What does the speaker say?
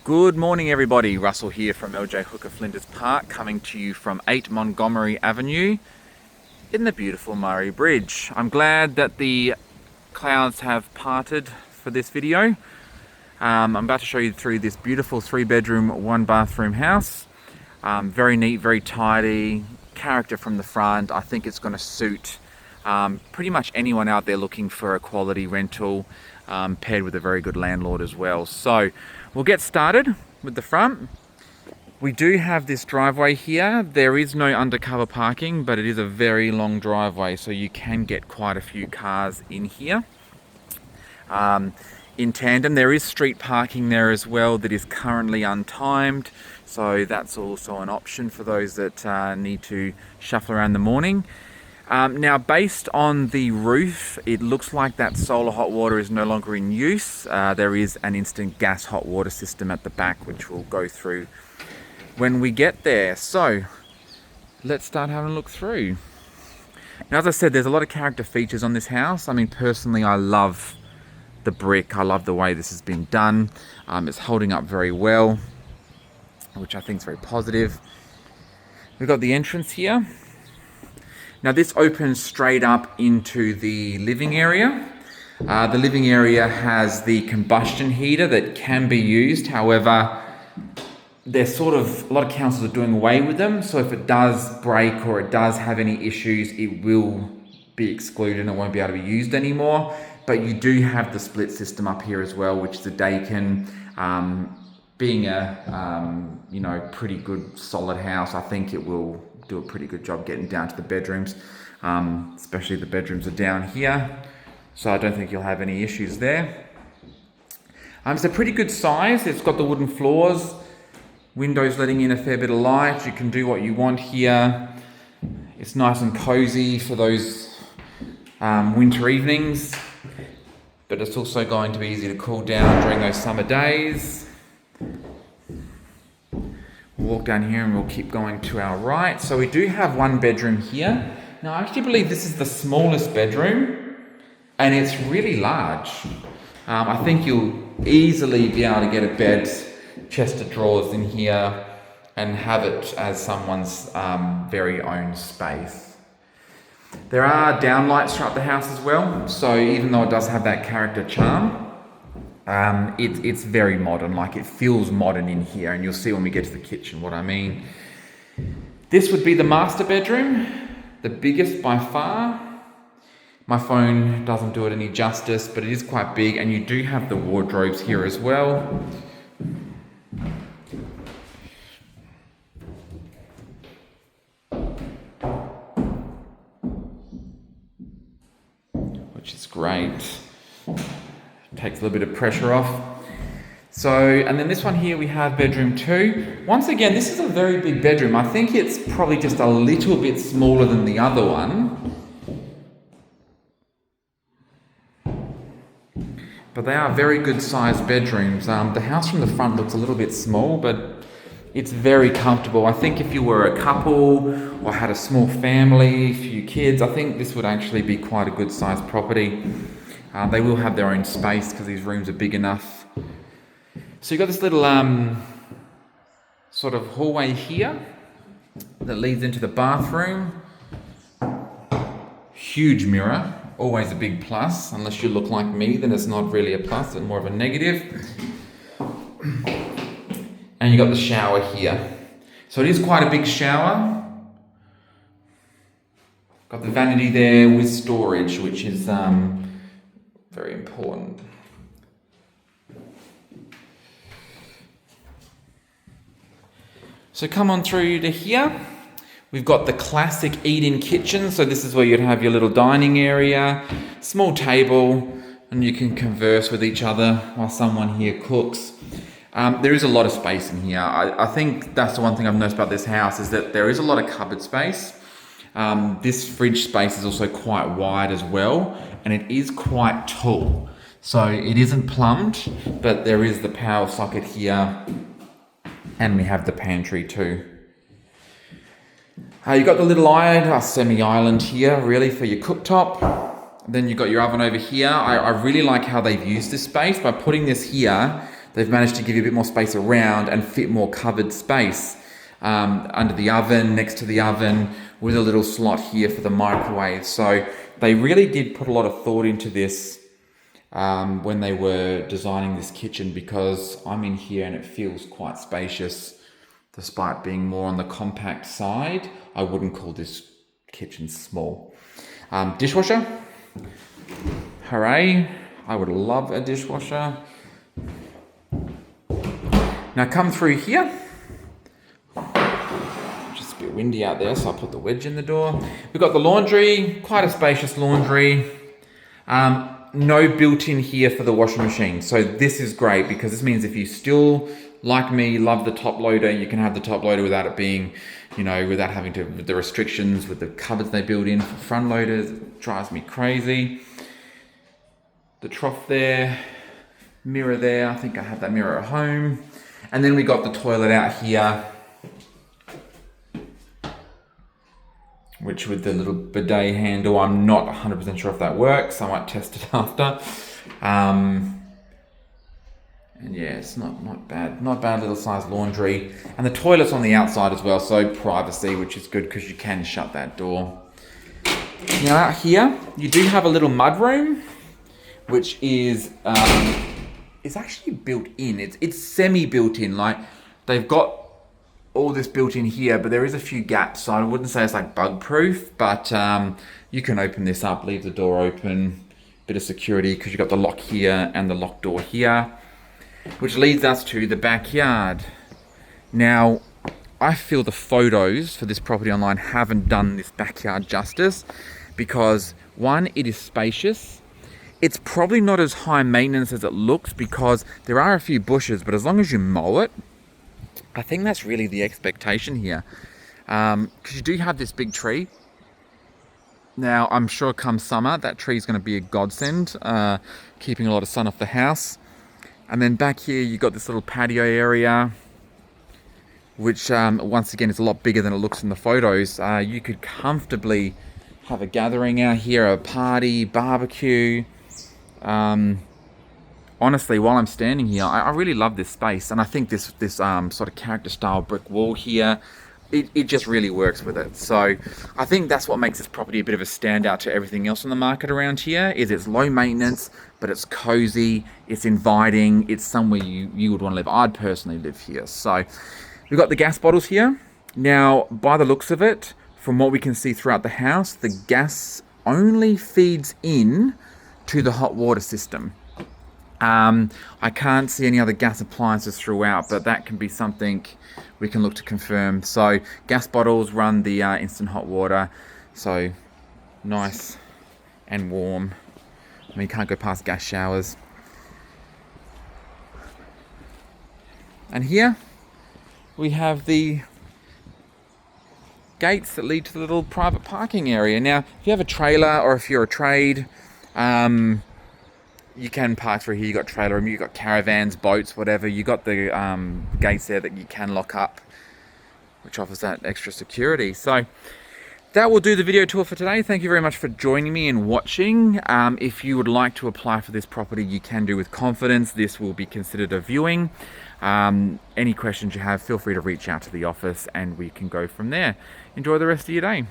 Good morning everybody, Russell here from LJ Hooker Flinders Park, coming to you from 8 Montgomery Avenue in the beautiful Murray Bridge. I'm glad that the clouds have parted for this video. I'm about to show you through this beautiful 3-bedroom, 1-bathroom house. Very neat, very tidy, character from the front. I think it's going to suit pretty much anyone out there looking for a quality rental, paired with a very good landlord as well. So we'll get started with the front. We do have this driveway here. There is no undercover parking, but it is a very long driveway, so you can get quite a few cars in here. In tandem, there is street parking there as well that is currently untimed, so that's also an option for those that need to shuffle around the morning. Now, based on the roof, it looks like that solar hot water is no longer in use. There is an instant gas hot water system at the back, which we'll go through when we get there. So let's start having a look through. Now, as I said, there's a lot of character features on this house. I mean, personally, I love the brick. I love the way this has been done. It's holding up very well, which I think is very positive. We've got the entrance here. Now this opens straight up into the living area. The living area has the combustion heater that can be used. However, a lot of councils are doing away with them. So if it does break or it does have any issues, it will be excluded and it won't be able to be used anymore. But you do have the split system up here as well, which is a Dakin. Being a pretty good solid house, I think it will do a pretty good job getting down to the bedrooms, especially the bedrooms are down here, so I don't think you'll have any issues there. It's a pretty good size. It's got the wooden floors, windows letting in a fair bit of light. You can do what you want here. It's nice and cozy for those winter evenings, but it's also going to be easy to cool down during those summer days. We'll walk down here and we'll keep going to our right. So we do have one bedroom here. Now I actually believe this is the smallest bedroom and it's really large. I think you'll easily be able to get a bed, chest of drawers in here and have it as someone's very own space. There are downlights throughout the house as well. So even though it does have that character charm, it's very modern, like it feels modern in here, and you'll see when we get to the kitchen what I mean. This would be the master bedroom, the biggest by far. My phone doesn't do it any justice, but it is quite big, and you do have the wardrobes here as well. Which is great. Takes a little bit of pressure off. So, and then this one here we have bedroom 2. Once again, this is a very big bedroom. I think it's probably just a little bit smaller than the other one. But they are very good sized bedrooms. The house from the front looks a little bit small, but it's very comfortable. I think if you were a couple or had a small family, a few kids, I think this would actually be quite a good sized property. They will have their own space because these rooms are big enough. So you've got this little sort of hallway here that leads into the bathroom. Huge mirror, always a big plus. Unless you look like me, then it's not really a plus, it's more of a negative. And you've got the shower here. So it is quite a big shower. Got the vanity there with storage, which is very important. So come on through to here. We've got the classic eat-in kitchen. So this is where you'd have your little dining area, small table, and you can converse with each other while someone here cooks. There is a lot of space in here. I think that's the one thing I've noticed about this house is that there is a lot of cupboard space. This fridge space is also quite wide as well, and it is quite tall. So it isn't plumbed, but there is the power socket here, and we have the pantry too. You've got the little semi-island here, really, for your cooktop. Then you've got your oven over here. I really like how they've used this space by putting this here. they've managed to give you a bit more space around and fit more covered space under the oven, next to the oven, with a little slot here for the microwave. So they really did put a lot of thought into this when they were designing this kitchen, because I'm in here and it feels quite spacious despite being more on the compact side. I wouldn't call this kitchen small. Dishwasher. Hooray. I would love a dishwasher. Now come through here. Just a bit windy out there, so I'll put the wedge in the door. We've got the laundry, quite a spacious laundry. No built-in here for the washing machine. So this is great, because this means if you still, like me, love the top loader, you can have the top loader without it being, without having to, with the restrictions, with the cupboards they build in for front loaders. It drives me crazy. The trough there, mirror there. I think I have that mirror at home. And then we got the toilet out here, which with the little bidet handle, I'm not 100% sure if that works. I might test it after. And yeah, it's not bad. Not bad little size laundry. And the toilet's on the outside as well, so privacy, which is good because you can shut that door. Now out here, you do have a little mud room, which is actually built in. It's semi-built in. Like, they've got all this built in here, but there is a few gaps, so I wouldn't say it's like bug proof, but you can open this up, leave the door open, bit of security, because you've got the lock here and the lock door here, which leads us to the backyard. Now, I feel the photos for this property online haven't done this backyard justice, because one, it is spacious. It's probably not as high maintenance as it looks, because there are a few bushes, but as long as you mow it, I think that's really the expectation here. Because you do have this big tree. Now, I'm sure come summer, that tree is going to be a godsend, keeping a lot of sun off the house. And then back here, you've got this little patio area, which once again is a lot bigger than it looks in the photos. You could comfortably have a gathering out here, a party, barbecue. Honestly, while I'm standing here, I really love this space, and I think this sort of character style brick wall here, it just really works with it. So I think that's what makes this property a bit of a standout to everything else on the market around here, is it's low maintenance, but it's cozy, it's inviting, it's somewhere you would want to live. I'd personally live here. So we've got the gas bottles here. Now, by the looks of it, from what we can see throughout the house, the gas only feeds in to the hot water system. I can't see any other gas appliances throughout, but that can be something we can look to confirm. So gas bottles run the instant hot water, so nice and warm. I mean, you can't go past gas showers. And here we have the gates that lead to the little private parking area. Now, if you have a trailer, or if you're a trade, you can park through here. You got trailer room, you got caravans, boats, whatever. You got the gates there that you can lock up, which offers that extra security. So that will do the video tour for today. Thank you very much for joining me and watching. If you would like to apply for this property, you can do with confidence. This will be considered a viewing. Any questions you have, feel free to reach out to the office and we can go from there. Enjoy the rest of your day.